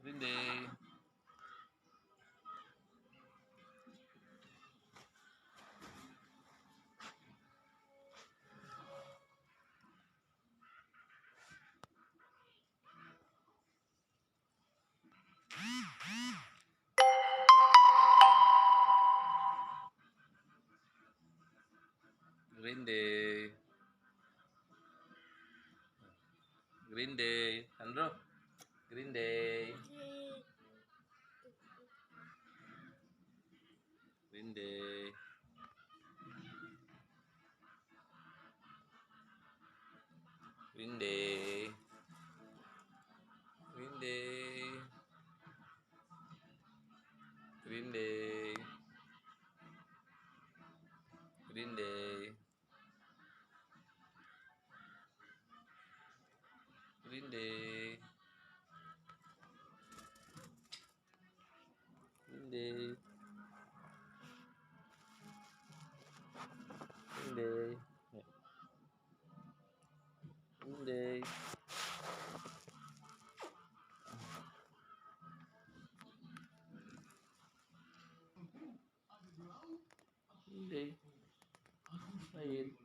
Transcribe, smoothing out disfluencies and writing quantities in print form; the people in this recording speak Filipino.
Green Day. Green Day. Green Day. Sandro. Green Day. Green Day. Green Day. Green Day. Green Day. Green Day. Green Day. Green Day. Green Day. Green Day. Green Day. Ayun.